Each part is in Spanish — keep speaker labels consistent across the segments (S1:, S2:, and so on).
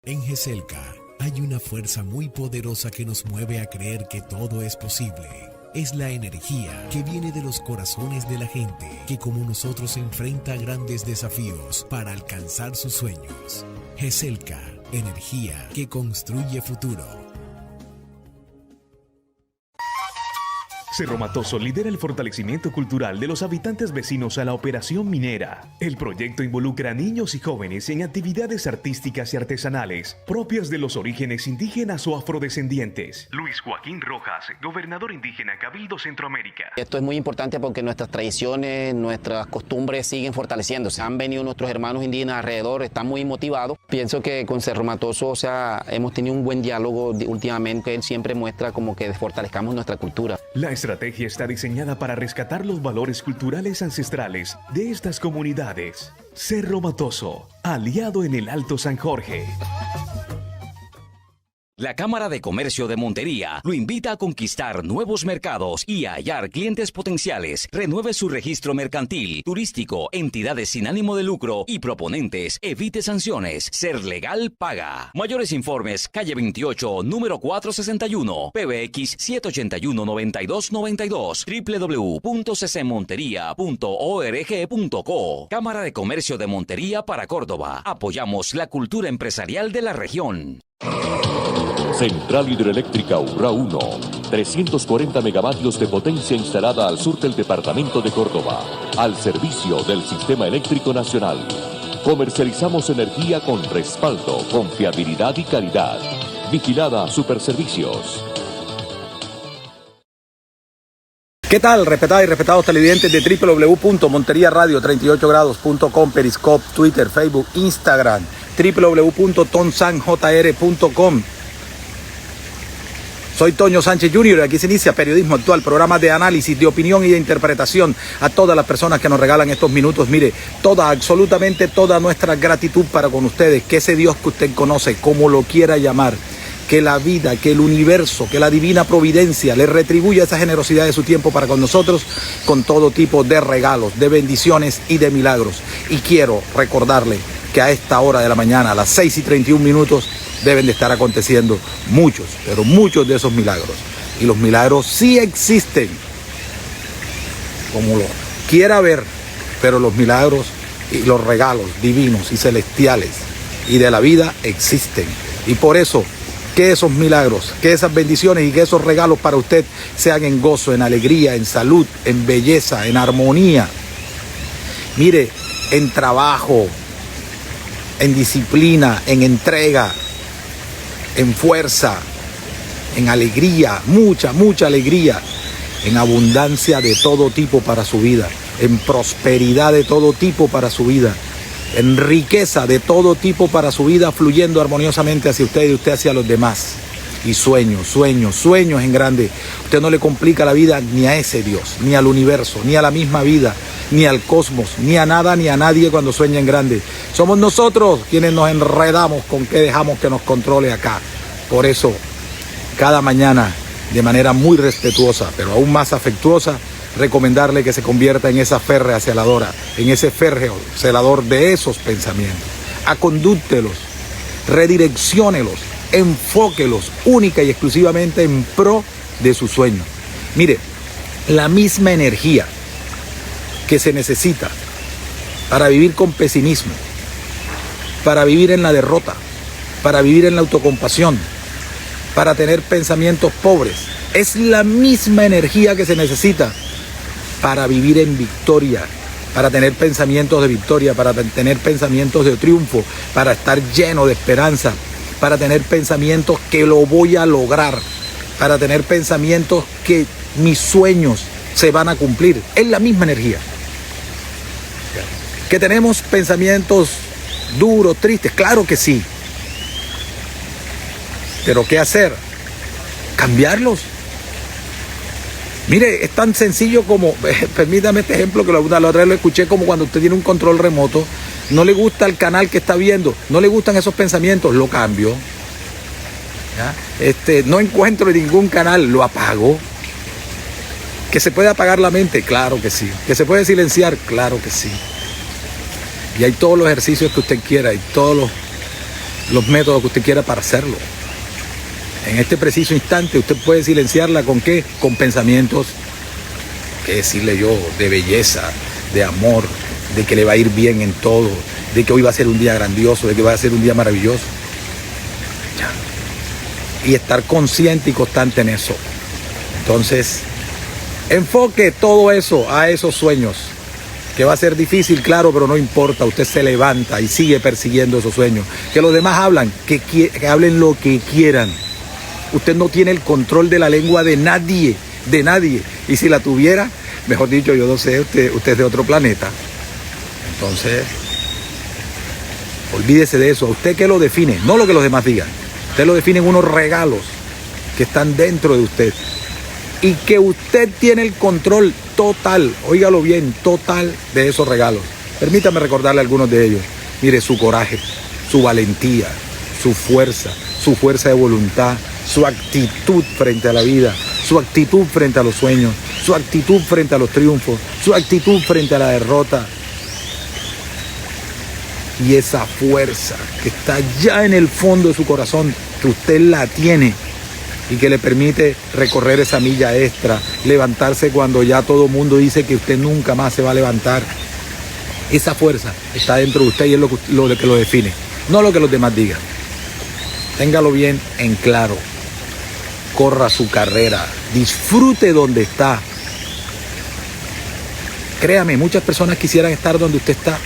S1: En GESELCA hay una fuerza muy poderosa que nos mueve a creer que todo es posible. Es la energía que viene de los corazones de la gente que como nosotros enfrenta grandes desafíos para alcanzar sus sueños. GESELCA, energía que construye futuro.
S2: Cerro Matoso lidera el fortalecimiento cultural de los habitantes vecinos a la operación minera. El proyecto involucra a niños y jóvenes en actividades artísticas y artesanales propias de los orígenes indígenas o afrodescendientes. Luis Joaquín Rojas, gobernador indígena Cabildo Centroamérica.
S3: Esto es muy importante porque nuestras tradiciones, nuestras costumbres siguen fortaleciéndose. Han venido nuestros hermanos indígenas alrededor, están muy motivados. Pienso que con Cerro Matoso, hemos tenido un buen diálogo últimamente. Él siempre muestra como que fortalezcamos nuestra cultura.
S2: La estrategia está diseñada para rescatar los valores culturales ancestrales de estas comunidades. Cerro Matoso, aliado en el Alto San Jorge.
S4: La Cámara de Comercio de Montería lo invita a conquistar nuevos mercados y a hallar clientes potenciales. Renueve su registro mercantil, turístico, entidades sin ánimo de lucro y proponentes. Evite sanciones. Ser legal paga. Mayores informes, calle 28, número 461, PBX 781-9292, www.ccmontería.org.co. Cámara de Comercio de Montería para Córdoba. Apoyamos la cultura empresarial de la región.
S5: Central Hidroeléctrica Urrá 1, 340 megavatios de potencia instalada al sur del departamento de Córdoba, al servicio del Sistema Eléctrico Nacional. Comercializamos energía con respaldo, confiabilidad y calidad. Vigilada Superservicios.
S6: ¿Qué tal, respetadas y respetados televidentes de www.monteriaradio38grados.com, Periscope, Twitter, Facebook, Instagram, www.tonsanjr.com? Soy Toño Sánchez Jr. y aquí se inicia Periodismo Actual, programa de análisis, de opinión y de interpretación. A todas las personas que nos regalan estos minutos, mire, absolutamente toda nuestra gratitud para con ustedes. Que ese Dios que usted conoce, como lo quiera llamar, que la vida, que el universo, que la divina providencia le retribuya esa generosidad de su tiempo para con nosotros, con todo tipo de regalos, de bendiciones y de milagros. Y quiero recordarle que a esta hora de la mañana, a las 6:31, deben de estar aconteciendo muchos, pero muchos de esos milagros. Y los milagros sí existen, como lo quiera ver, pero los milagros y los regalos divinos y celestiales y de la vida existen. Y por eso, que esos milagros, que esas bendiciones y que esos regalos para usted sean en gozo, en alegría, en salud, en belleza, en armonía. Mire, en trabajo, en disciplina, en entrega, en fuerza, en alegría, mucha alegría, en abundancia de todo tipo para su vida, en prosperidad de todo tipo para su vida, en riqueza de todo tipo para su vida, fluyendo armoniosamente hacia usted y usted hacia los demás. Y sueños en grande. Usted no le complica la vida ni a ese Dios, ni al universo, ni a la misma vida, ni al cosmos, ni a nada, ni a nadie cuando sueña en grande. Somos nosotros quienes nos enredamos con que dejamos que nos controle acá. Por eso, cada mañana, de manera muy respetuosa, pero aún más afectuosa, recomendarle que se convierta en esa férrea celadora, en ese férreo celador de esos pensamientos. Acondúctelos, redirecciónelos, enfóquelos única y exclusivamente en pro de su sueño. Mire, la misma energía que se necesita para vivir con pesimismo, para vivir en la derrota, para vivir en la autocompasión, para tener pensamientos pobres, es la misma energía que se necesita para vivir en victoria, para tener pensamientos de victoria, para tener pensamientos de triunfo, para estar lleno de esperanza, para tener pensamientos que lo voy a lograr, para tener pensamientos que mis sueños se van a cumplir. Es la misma energía. ¿Que tenemos pensamientos duros, tristes? Claro que sí. ¿Pero qué hacer? Cambiarlos. Mire, es tan sencillo como, permítame este ejemplo que la otra vez lo escuché, como cuando usted tiene un control remoto, no le gusta el canal que está viendo, no le gustan esos pensamientos, lo cambio. ¿Ya? No encuentro ningún canal, lo apago. ¿Que se puede apagar la mente? Claro que sí. ¿Que se puede silenciar? Claro que sí. Y hay todos los ejercicios que usted quiera y todos los métodos que usted quiera para hacerlo. En este preciso instante usted puede silenciarla ¿con qué? Con pensamientos, qué decirle yo, de belleza, de amor, de que le va a ir bien en todo, de que hoy va a ser un día grandioso, de que va a ser un día maravilloso. Ya. Y estar consciente y constante en eso. Entonces, enfoque todo eso a esos sueños, que va a ser difícil, claro, pero no importa, usted se levanta y sigue persiguiendo esos sueños. Que los demás hablan, que hablen lo que quieran. Usted no tiene el control de la lengua de nadie, y si la tuviera, mejor dicho, yo no sé, usted es de otro planeta. Entonces, olvídese de eso. ¿A usted qué lo define? No lo que los demás digan. Usted lo define en unos regalos que están dentro de usted. Y que usted tiene el control total, óigalo bien, total de esos regalos. Permítame recordarle algunos de ellos. Mire, su coraje, su valentía, su fuerza de voluntad, su actitud frente a la vida, su actitud frente a los sueños, su actitud frente a los triunfos, su actitud frente a la derrota. Y esa fuerza que está ya en el fondo de su corazón, que usted la tiene y que le permite recorrer esa milla extra, levantarse cuando ya todo el mundo dice que usted nunca más se va a levantar. Esa fuerza está dentro de usted y es lo que lo define, no lo que los demás digan. Téngalo bien en claro. Corra su carrera, disfrute donde está. Créame, muchas personas quisieran estar donde usted está.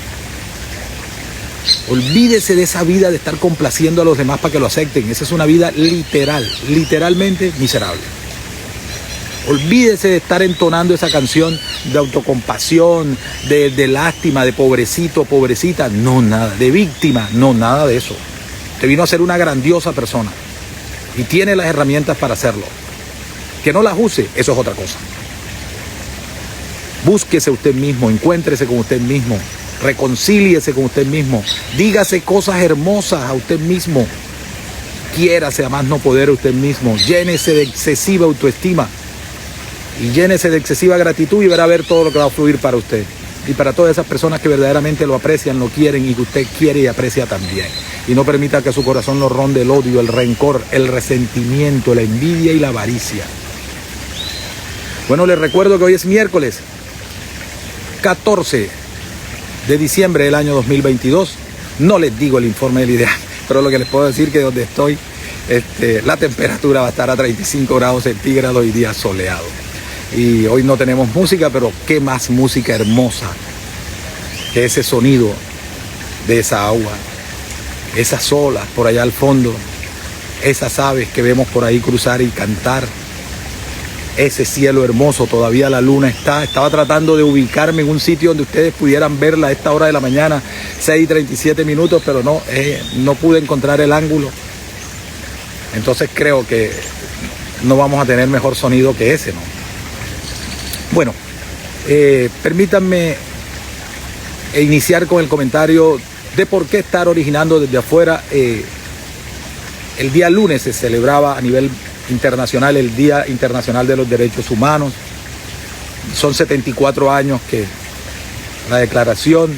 S6: Olvídese de esa vida de estar complaciendo a los demás para que lo acepten. Esa es una vida literalmente miserable. Olvídese de estar entonando esa canción de autocompasión, de lástima, de pobrecito, pobrecita. No, nada. De víctima. No, nada de eso. Usted vino a ser una grandiosa persona y tiene las herramientas para hacerlo. Que no las use, eso es otra cosa. Búsquese usted mismo, encuéntrese con usted mismo, reconcíliese con usted mismo, dígase cosas hermosas a usted mismo, quiérase a más no poder a usted mismo, llénese de excesiva autoestima y llénese de excesiva gratitud y verá a ver todo lo que va a fluir para usted y para todas esas personas que verdaderamente lo aprecian, lo quieren y que usted quiere y aprecia también. Y no permita que su corazón lo ronde el odio, el rencor, el resentimiento, la envidia y la avaricia. Bueno, les recuerdo que hoy es miércoles 14 de diciembre del año 2022. No les digo el informe del IDEAM, pero lo que les puedo decir es que donde estoy, la temperatura va a estar a 35 grados centígrados y día soleado. Y hoy no tenemos música, pero qué más música hermosa que ese sonido de esa agua, esas olas por allá al fondo, esas aves que vemos por ahí cruzar y cantar, ese cielo hermoso. Todavía la luna estaba tratando de ubicarme en un sitio donde ustedes pudieran verla a esta hora de la mañana, 6:37 minutos, pero no pude encontrar el ángulo. Entonces creo que no vamos a tener mejor sonido que ese, ¿no? Bueno, permítanme iniciar con el comentario de por qué estar originando desde afuera. El día lunes se celebraba a nivel internacional el Día Internacional de los Derechos Humanos. Son 74 años que la declaración,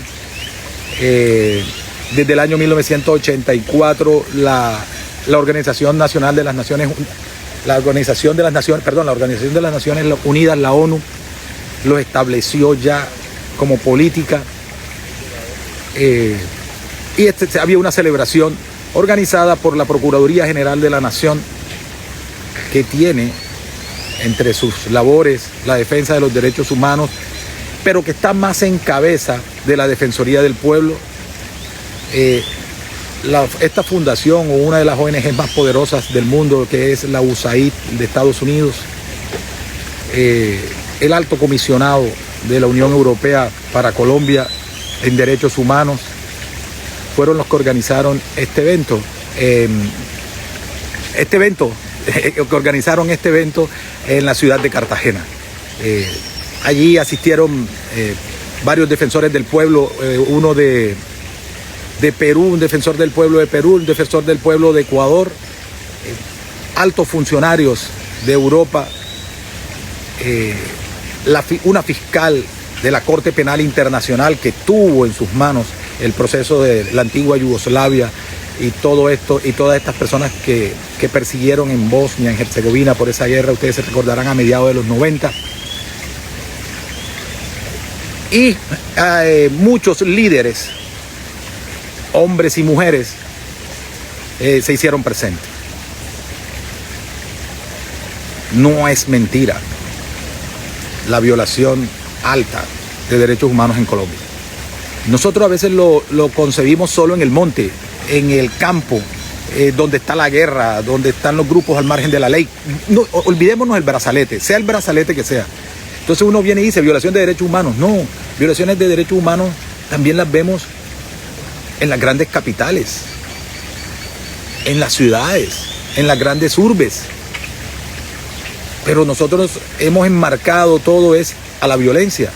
S6: desde el año 1984, la Organización Nacional de las Naciones, la Organización de las Naciones Unidas, la ONU, lo estableció ya como política. Y había una celebración organizada por la Procuraduría General de la Nación, que tiene entre sus labores la defensa de los derechos humanos, pero que está más en cabeza de la Defensoría del Pueblo. Esta fundación, o una de las ONG más poderosas del mundo, que es la USAID de Estados Unidos, el alto comisionado de la Unión Europea para Colombia en Derechos Humanos, fueron los que organizaron este evento. Que organizaron este evento en la ciudad de Cartagena. Allí asistieron varios defensores del pueblo, uno de Perú, un defensor del pueblo de Perú, un defensor del pueblo de Ecuador, altos funcionarios de Europa, una fiscal de la Corte Penal Internacional que tuvo en sus manos el proceso de la antigua Yugoslavia, y todo esto y todas estas personas que persiguieron en Bosnia, en Herzegovina por esa guerra, ustedes se recordarán a mediados de los 90. Y muchos líderes, hombres y mujeres, se hicieron presentes. No es mentira la violación alta de derechos humanos en Colombia. Nosotros a veces lo concebimos solo en el monte, en el campo, donde está la guerra, donde están los grupos al margen de la ley. No, olvidémonos el brazalete, sea el brazalete que sea. Entonces uno viene y dice violación de derechos humanos. No, violaciones de derechos humanos también las vemos en las grandes capitales, en las ciudades, en las grandes urbes. Pero nosotros hemos enmarcado todo es a la violencia.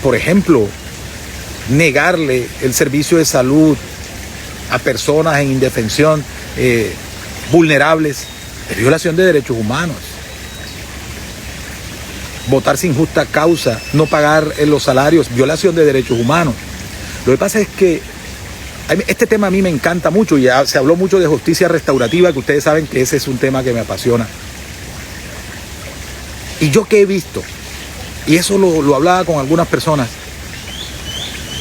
S6: Por ejemplo, negarle el servicio de salud a personas en indefensión, vulnerables, es violación de derechos humanos. Votar sin justa causa, no pagar los salarios, violación de derechos humanos. Lo que pasa es que este tema a mí me encanta mucho, y se habló mucho de justicia restaurativa, que ustedes saben que ese es un tema que me apasiona. Y yo que he visto, y eso lo hablaba con algunas personas,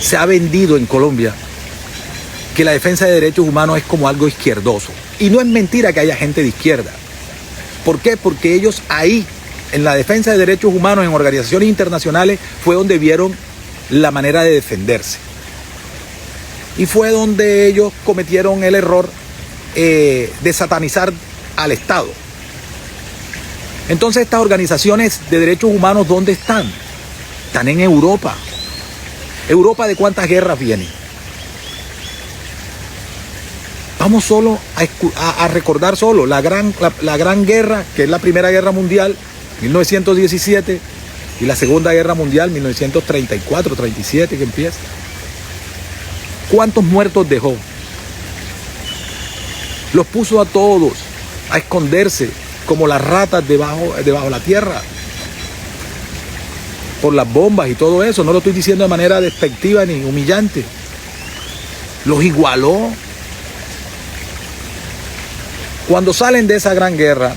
S6: se ha vendido en Colombia que la defensa de derechos humanos es como algo izquierdoso. Y no es mentira que haya gente de izquierda. ¿Por qué? Porque ellos ahí, en la defensa de derechos humanos, en organizaciones internacionales, fue donde vieron la manera de defenderse. Y fue donde ellos cometieron el error de satanizar al Estado. Entonces estas organizaciones de derechos humanos, ¿dónde están? Están en Europa. ¿Europa de cuántas guerras viene? Vamos solo a recordar solo la gran guerra, que es la Primera Guerra Mundial, 1917, y la Segunda Guerra Mundial, 1934-37, que empieza. ¿Cuántos muertos dejó? Los puso a todos a esconderse como las ratas debajo la tierra por las bombas y todo eso. No lo estoy diciendo de manera despectiva ni humillante. Los igualó. Cuando salen de esa gran guerra,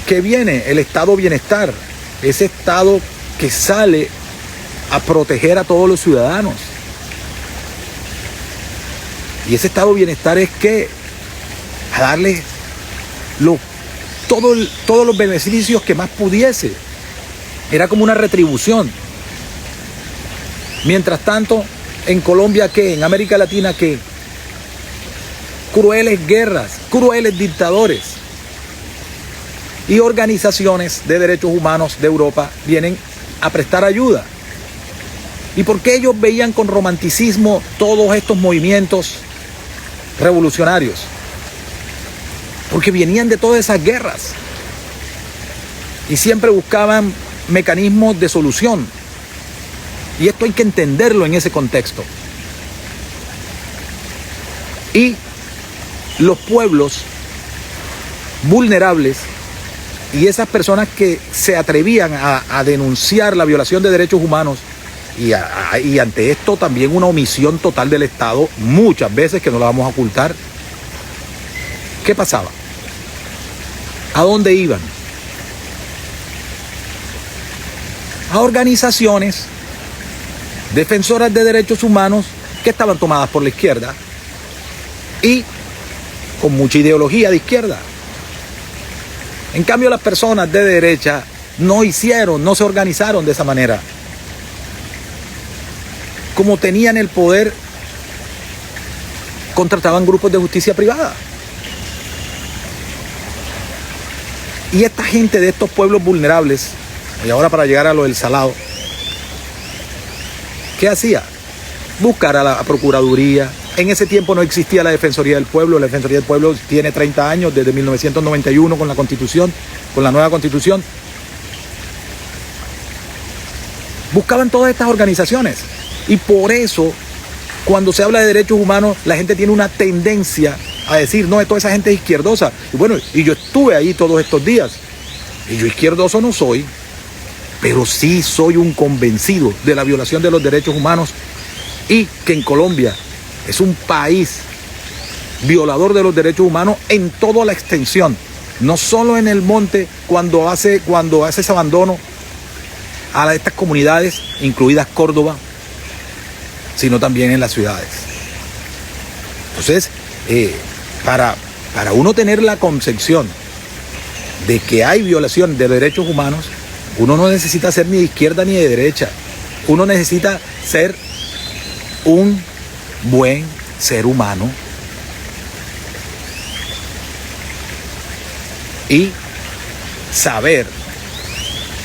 S6: ¿qué viene? El estado bienestar. Ese estado que sale a proteger a todos los ciudadanos. Y ese estado bienestar es que a darle todos los beneficios que más pudiese. Era como una retribución. Mientras tanto, en Colombia, ¿qué? En América Latina, ¿qué? Crueles guerras, crueles dictadores. Y organizaciones de derechos humanos de Europa vienen a prestar ayuda. ¿Y por qué ellos veían con romanticismo todos estos movimientos revolucionarios? Porque venían de todas esas guerras y siempre buscaban mecanismos de solución. Y esto hay que entenderlo en ese contexto. Y los pueblos vulnerables y esas personas que se atrevían a denunciar la violación de derechos humanos y ante esto también una omisión total del Estado, muchas veces, que no la vamos a ocultar. ¿Qué pasaba? ¿A dónde iban? A organizaciones defensoras de derechos humanos que estaban tomadas por la izquierda y con mucha ideología de izquierda. En cambio, las personas de derecha no se organizaron de esa manera. Como tenían el poder, contrataban grupos de justicia privada. Y esta gente de estos pueblos vulnerables, y ahora para llegar a lo del Salado, ¿qué hacía? Buscar a la Procuraduría. En ese tiempo no existía la Defensoría del Pueblo. La Defensoría del Pueblo tiene 30 años, desde 1991 con la Constitución, con la nueva Constitución. Buscaban todas estas organizaciones. Y por eso, cuando se habla de derechos humanos, la gente tiene una tendencia a decir, no, toda esa gente es izquierdosa. Y bueno, y yo estuve ahí todos estos días. Y yo izquierdoso no soy, pero sí soy un convencido de la violación de los derechos humanos y que en Colombia es un país violador de los derechos humanos en toda la extensión, no solo en el monte cuando hace ese abandono a estas comunidades, incluidas Córdoba, sino también en las ciudades. Entonces, para uno tener la concepción de que hay violación de derechos humanos, uno no necesita ser ni de izquierda ni de derecha. Uno necesita ser un buen ser humano y saber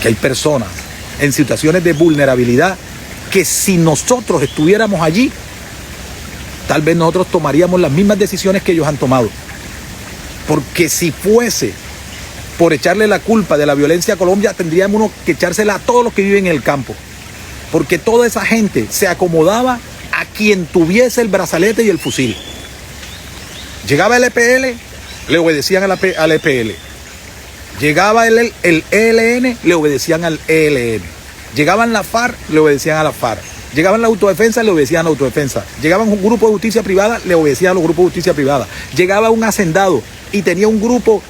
S6: que hay personas en situaciones de vulnerabilidad que si nosotros estuviéramos allí, tal vez nosotros tomaríamos las mismas decisiones que ellos han tomado. Porque si fuese por echarle la culpa de la violencia a Colombia, tendríamos uno que echársela a todos los que viven en el campo. Porque toda esa gente se acomodaba a quien tuviese el brazalete y el fusil. Llegaba el EPL, le obedecían al EPL. Llegaba el ELN, le obedecían al ELN. Llegaban la FARC, le obedecían a la FARC. Llegaban la autodefensa, le obedecían a la autodefensa. Llegaban un grupo de justicia privada, le obedecían a los grupos de justicia privada. Llegaba un hacendado y tenía un grupo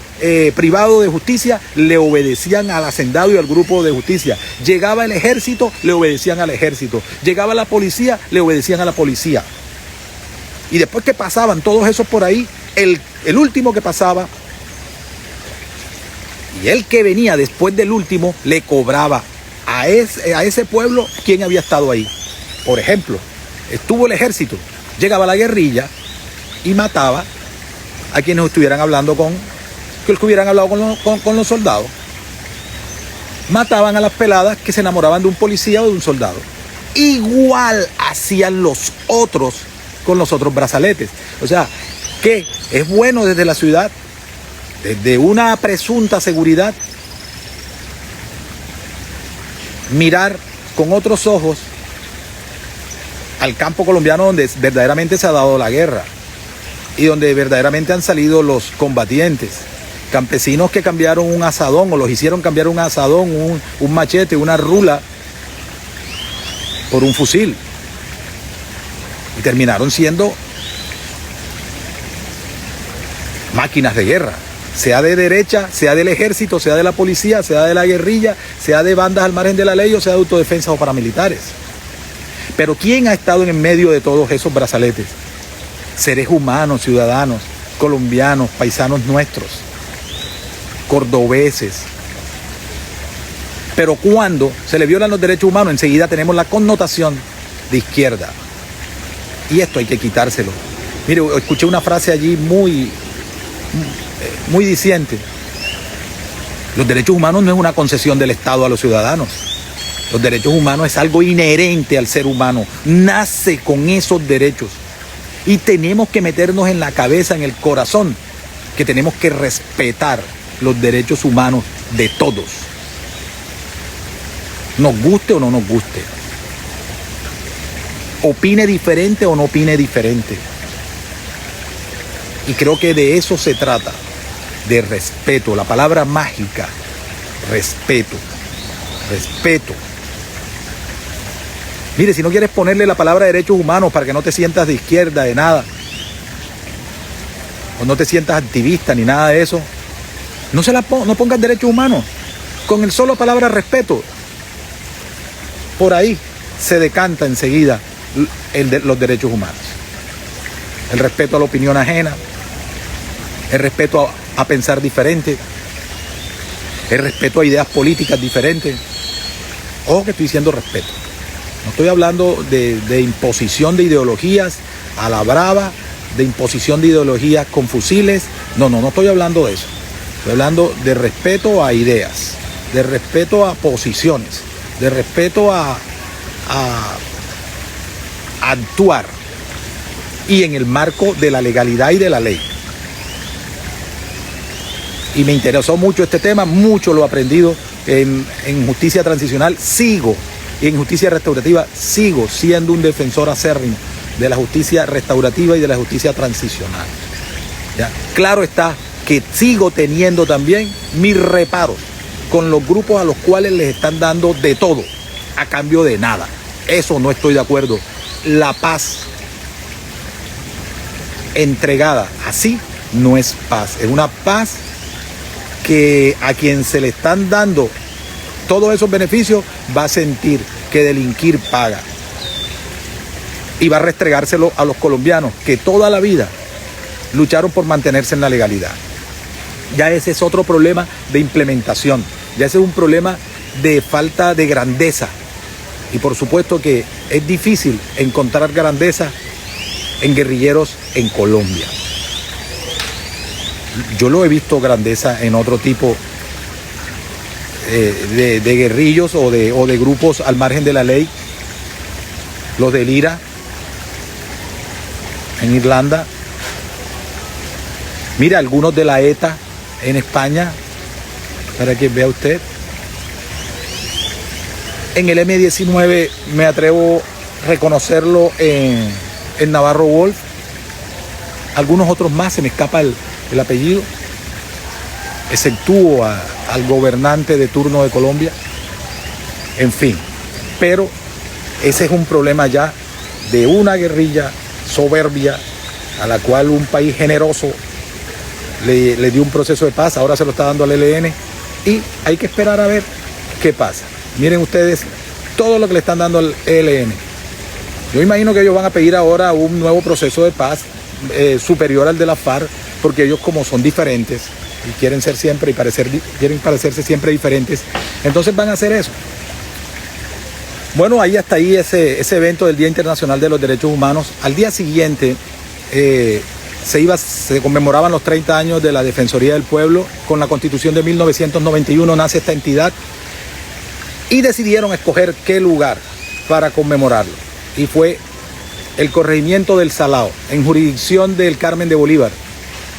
S6: privado de justicia, le obedecían al hacendado y al grupo de justicia. Llegaba el ejército, le obedecían al ejército. Llegaba la policía, le obedecían a la policía. Y después que pasaban todos esos por ahí, el último que pasaba y el que venía después del último le cobraba a ese pueblo quien había estado ahí. Por ejemplo, estuvo el ejército, llegaba la guerrilla y mataba a quienes estuvieran hablando con los soldados. Mataban a las peladas que se enamoraban de un policía o de un soldado. Igual hacían los otros con los otros brazaletes. O sea, que es bueno desde la ciudad, desde una presunta seguridad, mirar con otros ojos al campo colombiano donde verdaderamente se ha dado la guerra y donde verdaderamente han salido los combatientes, campesinos que cambiaron un azadón o los hicieron cambiar un azadón, un machete, una rula por un fusil y terminaron siendo máquinas de guerra, sea de derecha, sea del ejército, sea de la policía, sea de la guerrilla, sea de bandas al margen de la ley o sea de autodefensa o paramilitares. Pero ¿quién ha estado en medio de todos esos brazaletes? Seres humanos, ciudadanos, colombianos, paisanos nuestros, cordobeses. Pero cuando se le violan los derechos humanos, enseguida tenemos la connotación de izquierda. Y esto hay que quitárselo. Mire, escuché una frase allí muy diciente. Los derechos humanos no es una concesión del Estado a los ciudadanos. Los derechos humanos es algo inherente al ser humano. Nace con esos derechos. Y tenemos que meternos en la cabeza, en el corazón, que tenemos que respetar los derechos humanos de todos. Nos guste o no nos guste. Opine diferente o no opine diferente. Y creo que de eso se trata, de respeto. La palabra mágica, respeto. Respeto. Mire, si no quieres ponerle la palabra derechos humanos para que no te sientas de izquierda, de nada, o no te sientas activista ni nada de eso, no pongas derechos humanos. Con el solo palabra respeto, por ahí se decanta enseguida los derechos humanos. El respeto a la opinión ajena, el respeto a pensar diferente, el respeto a ideas políticas diferentes. Ojo que estoy diciendo respeto. No estoy hablando de imposición de ideologías a la brava, de imposición de ideologías con fusiles. No estoy hablando de eso. Estoy hablando de respeto a ideas, de respeto a posiciones, de respeto a actuar y en el marco de la legalidad y de la ley. Y me interesó mucho este tema, mucho lo he aprendido en justicia transicional. Y en justicia restaurativa sigo siendo un defensor acérrimo de la justicia restaurativa y de la justicia transicional. ¿Ya? Claro está que sigo teniendo también mis reparos con los grupos a los cuales les están dando de todo a cambio de nada. Eso no estoy de acuerdo. La paz entregada. Así no es paz, es una paz que a quien se le están dando todos esos beneficios va a sentir que delinquir paga. Y va a restregárselo a los colombianos que toda la vida lucharon por mantenerse en la legalidad. Ya ese es otro problema de implementación, ya ese es un problema de falta de grandeza. Y por supuesto que es difícil encontrar grandeza en guerrilleros en Colombia. Yo lo he visto grandeza en otro tipo de guerrillos o de grupos al margen de la ley. Los del IRA en Irlanda. Mira, algunos de la ETA en España, para que vea usted. En el M-19 me atrevo a reconocerlo en Navarro Wolf. Algunos otros más, se me escapa el apellido. Exceptúo al gobernante de turno de Colombia. En fin, pero ese es un problema ya de una guerrilla soberbia a la cual un país generoso le dio un proceso de paz, ahora se lo está dando al ELN y hay que esperar a ver qué pasa. Miren ustedes todo lo que le están dando al ELN. Yo imagino que ellos van a pedir ahora un nuevo proceso de paz superior al de la FARC, porque ellos, como son diferentes y quieren ser siempre y quieren parecerse siempre diferentes, entonces van a hacer eso. Bueno, ahí hasta ahí ese evento del Día Internacional de los Derechos Humanos. Al día siguiente se conmemoraban los 30 años de la Defensoría del Pueblo. Con la Constitución de 1991 nace esta entidad y decidieron escoger qué lugar para conmemorarlo. Y fue el corregimiento del Salao, en jurisdicción del Carmen de Bolívar,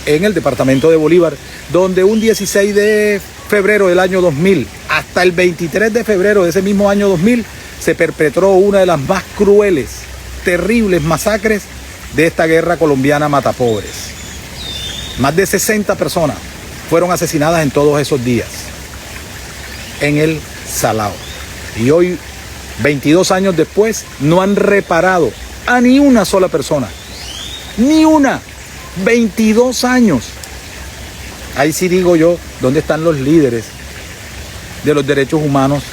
S6: en el departamento de Bolívar, donde un 16 de febrero del año 2000 hasta el 23 de febrero de ese mismo año 2000 se perpetró una de las más crueles, terribles masacres de esta guerra colombiana matapobres. Más de 60 personas fueron asesinadas en todos esos días en el Salao. Y hoy, 22 años después, no han reparado a ni una sola persona. Ni una. 22 años. Ahí sí digo yo, ¿dónde están los líderes de los derechos humanos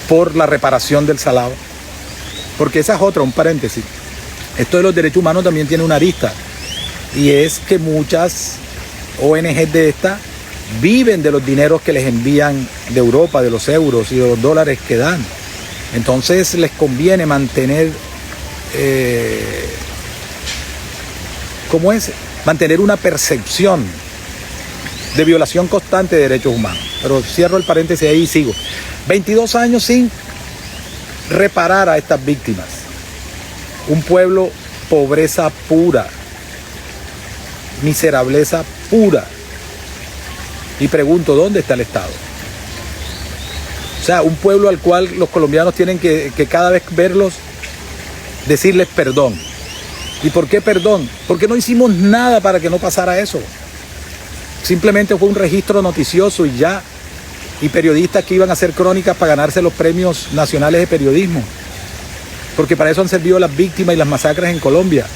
S6: por la reparación del Salao? Porque esa es otra, un paréntesis. Esto de los derechos humanos también tiene una arista, y es que muchas ONGs de esta viven de los dineros que les envían de Europa, de los euros y de los dólares que dan. Entonces les conviene mantener mantener una percepción de violación constante de derechos humanos. Pero cierro el paréntesis ahí y sigo. 22 años sin reparar a estas víctimas. Un pueblo, pobreza pura, miserableza pura. Y pregunto, ¿dónde está el Estado? O sea, un pueblo al cual los colombianos tienen que cada vez verlos, decirles perdón. ¿Y por qué perdón? Porque no hicimos nada para que no pasara eso. Simplemente fue un registro noticioso y ya. Y periodistas que iban a hacer crónicas para ganarse los premios nacionales de periodismo. Porque para eso han servido las víctimas y las masacres en Colombia.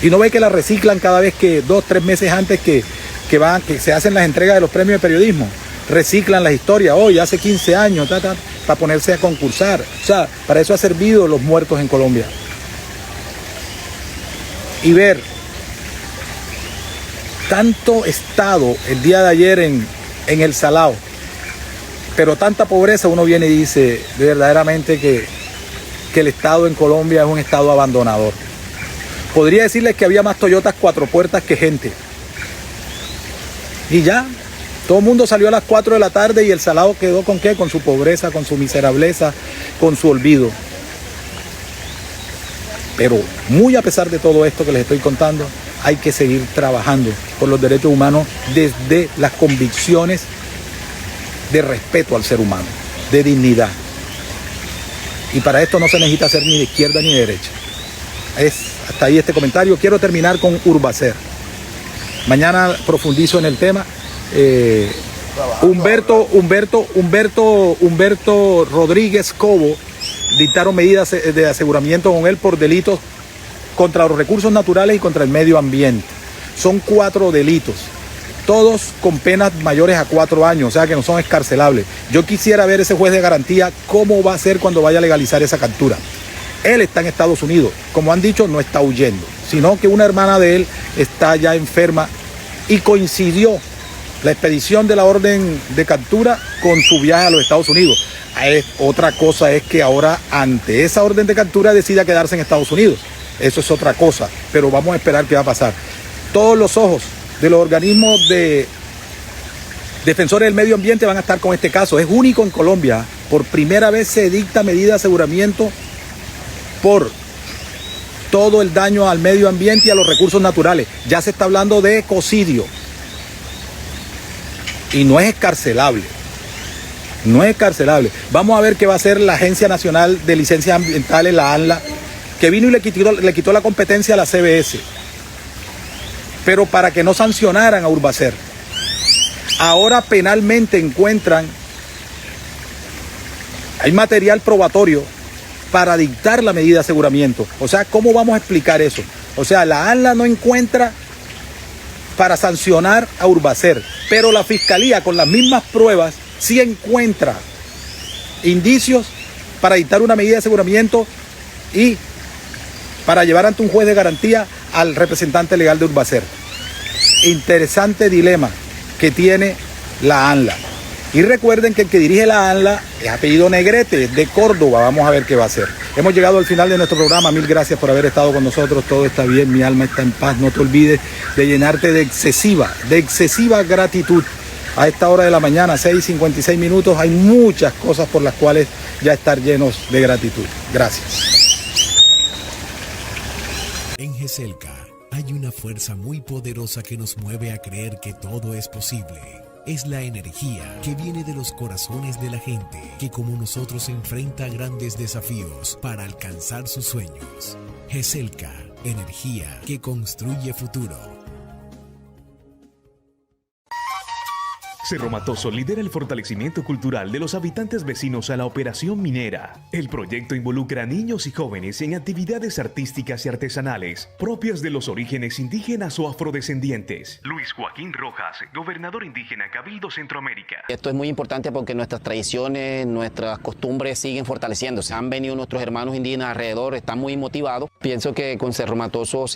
S6: Y no ve que las reciclan cada vez que 2, 3 meses antes que se hacen las entregas de los premios de periodismo. Reciclan las historias, hoy hace 15 años, para ponerse a concursar. O sea, para eso ha servido los muertos en Colombia. Y ver tanto estado el día de ayer en el Salao, pero tanta pobreza, uno viene y dice verdaderamente que el estado en Colombia es un estado abandonador. Podría decirles que había más Toyotas 4 puertas que gente. Y ya, todo el mundo salió a las 4 de la tarde y el Salao quedó ¿con qué? Con su pobreza, con su miserableza, con su olvido. Pero muy a pesar de todo esto que les estoy contando, hay que seguir trabajando por los derechos humanos desde las convicciones de respeto al ser humano, de dignidad. Y para esto no se necesita ser ni de izquierda ni de derecha. Hasta ahí este comentario. Quiero terminar con Urbacer. Mañana profundizo en el tema. Humberto Rodríguez Cobo dictaron medidas de aseguramiento con él por delitos contra los recursos naturales y contra el medio ambiente. Son 4 delitos, todos con penas mayores a 4 años, o sea que no son excarcelables. Yo quisiera ver ese juez de garantía cómo va a ser cuando vaya a legalizar esa captura. Él está en Estados Unidos, como han dicho, no está huyendo, sino que una hermana de él está ya enferma y coincidió la expedición de la orden de captura con su viaje a los Estados Unidos. Otra cosa es que ahora ante esa orden de captura decida quedarse en Estados Unidos. Eso es otra cosa, pero vamos a esperar qué va a pasar. Todos los ojos de los organismos de defensores del medio ambiente van a estar con este caso. Es único en Colombia. Por primera vez se dicta medida de aseguramiento por todo el daño al medio ambiente y a los recursos naturales. Ya se está hablando de ecocidio. Y no es excarcelable. No es excarcelable. Vamos a ver qué va a hacer la Agencia Nacional de Licencias Ambientales, la ANLA, que vino y le quitó la competencia a la CBS. Pero para que no sancionaran a Urbacer. Ahora penalmente encuentran, hay material probatorio para dictar la medida de aseguramiento. O sea, ¿cómo vamos a explicar eso? O sea, la ANLA no encuentra para sancionar a Urbacer, pero la Fiscalía con las mismas pruebas sí encuentra indicios para dictar una medida de aseguramiento y para llevar ante un juez de garantía al representante legal de Urbacer. Interesante dilema que tiene la ANLA. Y recuerden que el que dirige la ANLA es apellido Negrete, es de Córdoba. Vamos a ver qué va a hacer. Hemos llegado al final de nuestro programa. Mil gracias por haber estado con nosotros. Todo está bien, mi alma está en paz. No te olvides de llenarte de excesiva gratitud. A esta hora de la mañana, 6:56 minutos, hay muchas cosas por las cuales ya estar llenos de gratitud. Gracias.
S1: En GESELCA hay una fuerza muy poderosa que nos mueve a creer que todo es posible. Es la energía que viene de los corazones de la gente que como nosotros enfrenta grandes desafíos para alcanzar sus sueños. GESELCA, energía que construye futuro.
S2: Cerro Matoso lidera el fortalecimiento cultural de los habitantes vecinos a la operación minera. El proyecto involucra a niños y jóvenes en actividades artísticas y artesanales propias de los orígenes indígenas o afrodescendientes. Luis Joaquín Rojas, gobernador indígena Cabildo Centroamérica.
S3: Esto es muy importante porque nuestras tradiciones, nuestras costumbres siguen fortaleciéndose. Han venido nuestros hermanos indígenas alrededor, están muy motivados. Pienso que con Cerro Matoso,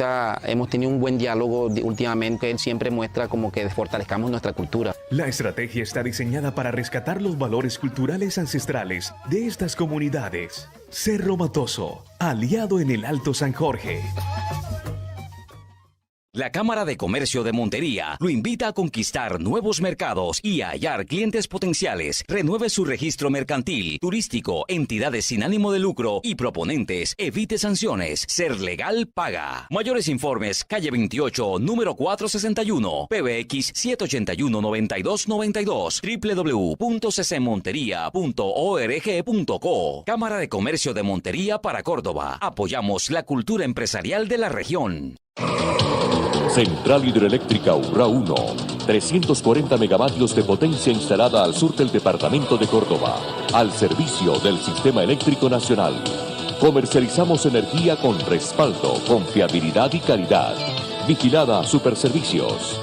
S3: hemos tenido un buen diálogo últimamente. Él siempre muestra como que fortalezcamos nuestra cultura.
S2: La estrategia está diseñada para rescatar los valores culturales ancestrales de estas comunidades. Cerro Matoso, aliado en el Alto San Jorge.
S4: La Cámara de Comercio de Montería lo invita a conquistar nuevos mercados y a hallar clientes potenciales. Renueve su registro mercantil, turístico, entidades sin ánimo de lucro y proponentes. Evite sanciones. Ser legal paga. Mayores informes, calle 28, número 461, PBX 781-9292, www.ccmonteria.org.co. Cámara de Comercio de Montería para Córdoba. Apoyamos la cultura empresarial de la región.
S5: Central Hidroeléctrica Urrá 1, 340 megavatios de potencia instalada al sur del departamento de Córdoba, al servicio del Sistema Eléctrico Nacional. Comercializamos energía con respaldo, confiabilidad y calidad. Vigilada Superservicios.